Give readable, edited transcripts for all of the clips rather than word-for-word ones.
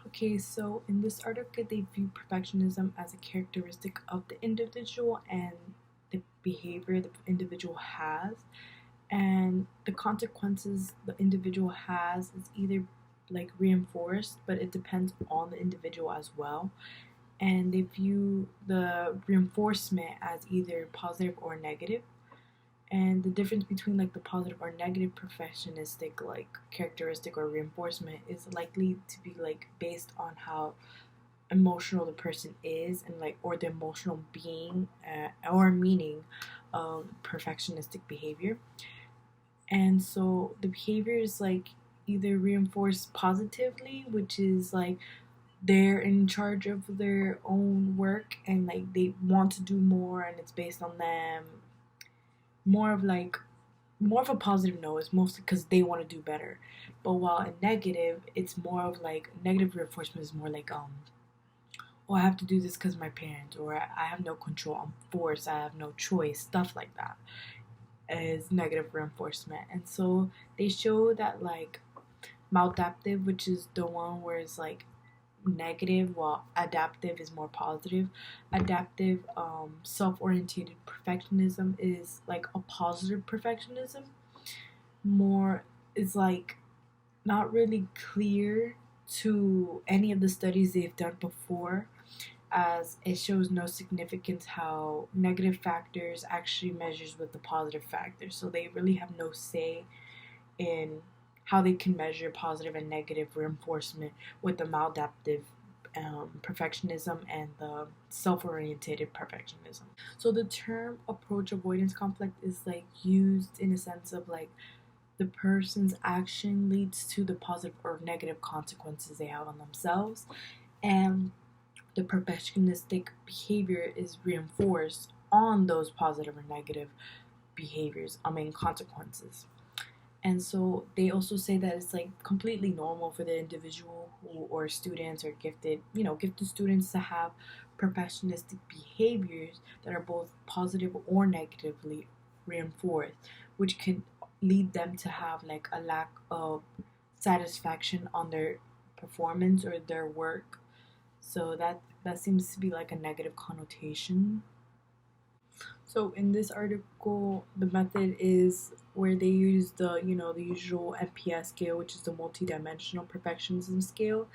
Okay, so in this article, they view perfectionism as a characteristic of the individual and the behavior the individual has, and the consequences the individual has is either like reinforced, but it depends on the individual as well. And they view the reinforcement as either positive or negative. And the difference between like the positive or negative perfectionistic like characteristic or reinforcement is likely to be like based on how emotional the person is, and like or the emotional being or meaning of perfectionistic behavior. And so the behavior is like either reinforced positively, which is like they're in charge of their own work and like they want to do more and it's based on them. More of like more of a positive no is mostly because they want to do better. But while a negative, it's more of like negative reinforcement is more like oh, I have to do this because my parents, or I have no control, I'm forced, I have no choice, stuff like that is negative reinforcement. And so they show that like maladaptive, which is the one where it's like negative, while adaptive is more positive. Adaptive, self-oriented perfectionism is like a positive perfectionism. More is like not really clear to any of the studies they've done before, as it shows no significance how negative factors actually measures with the positive factors. So they really have no say in how they can measure positive and negative reinforcement with the maladaptive perfectionism and the self-oriented perfectionism. So the term approach avoidance conflict is like used in a sense of like the person's action leads to the positive or negative consequences they have on themselves, and the perfectionistic behavior is reinforced on those positive or negative behaviors, consequences. And so they also say that it's like completely normal for the individual who, or students or gifted students to have perfectionistic behaviors that are both positive or negatively reinforced, which could lead them to have like a lack of satisfaction on their performance or their work. So that seems to be like a negative connotation. So in this article, the method is where they use the usual MPS scale, which is the multidimensional perfectionism scale.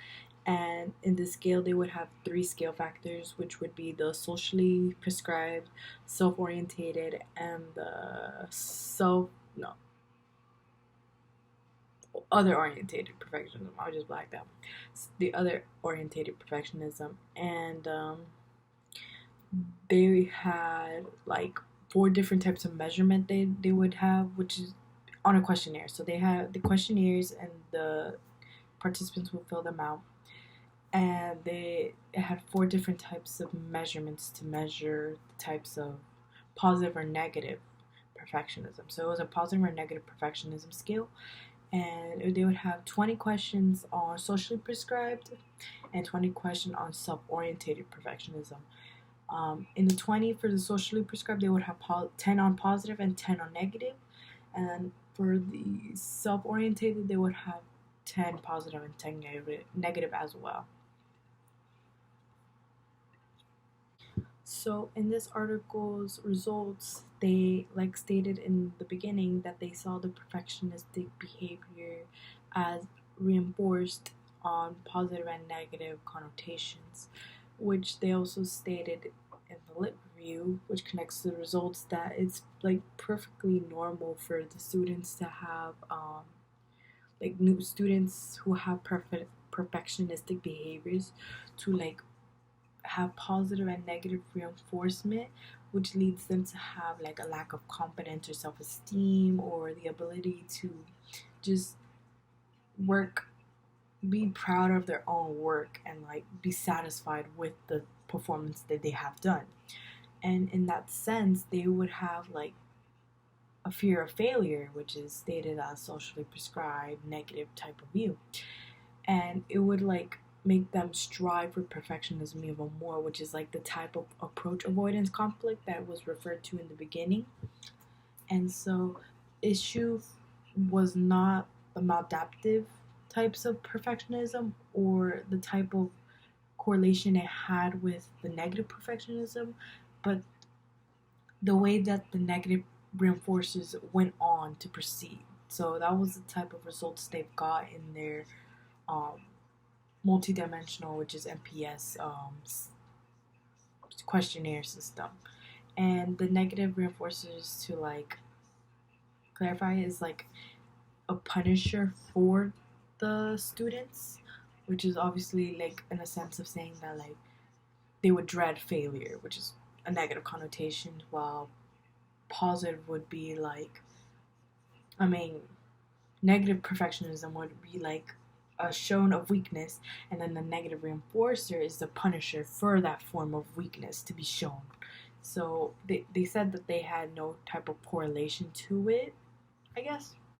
And in this scale, they would have three scale factors, which would be the socially prescribed, self-orientated, and the self no other orientated perfectionism. I'll just black that. The other orientated perfectionism, and they had like four different types of measurement they would have, which is on a questionnaire. So they had the questionnaires and the participants would fill them out, and they had four different types of measurements to measure the types of positive or negative perfectionism. So it was a positive or negative perfectionism scale, and they would have 20 questions on socially prescribed and 20 questions on self-orientated perfectionism. In the 20 for the socially prescribed, they would have 10 on positive and 10 on negative. And for the self orientated, they would have 10 positive and 10 negative as well. So in this article's results, they like stated in the beginning that they saw the perfectionistic behavior as reinforced on positive and negative connotations, which they also stated in the lit review, which connects to the results, that it's like perfectly normal for the students to have like new students who have perfectionistic behaviors to like have positive and negative reinforcement, which leads them to have like a lack of confidence or self-esteem or the ability to just work, be proud of their own work and like be satisfied with the performance that they have done. And in that sense, they would have like a fear of failure, which is stated as socially prescribed negative type of view. And it would like make them strive for perfectionism even more, which is like the type of approach avoidance conflict that was referred to in the beginning. And so issue was not the maladaptive types of perfectionism or the type of correlation it had with the negative perfectionism, but the way that the negative reinforcers went on to proceed. So that was the type of results they've got in their um, multidimensional, which is MPS questionnaire system. And the negative reinforcers, to like clarify, is like a punisher for the students, which is obviously like in a sense of saying that like they would dread failure, which is a negative connotation, while positive would be like, I mean, negative perfectionism would be like a shown of weakness, and then the negative reinforcer is the punisher for that form of weakness to be shown. So they said that they had no type of correlation to it, I guess.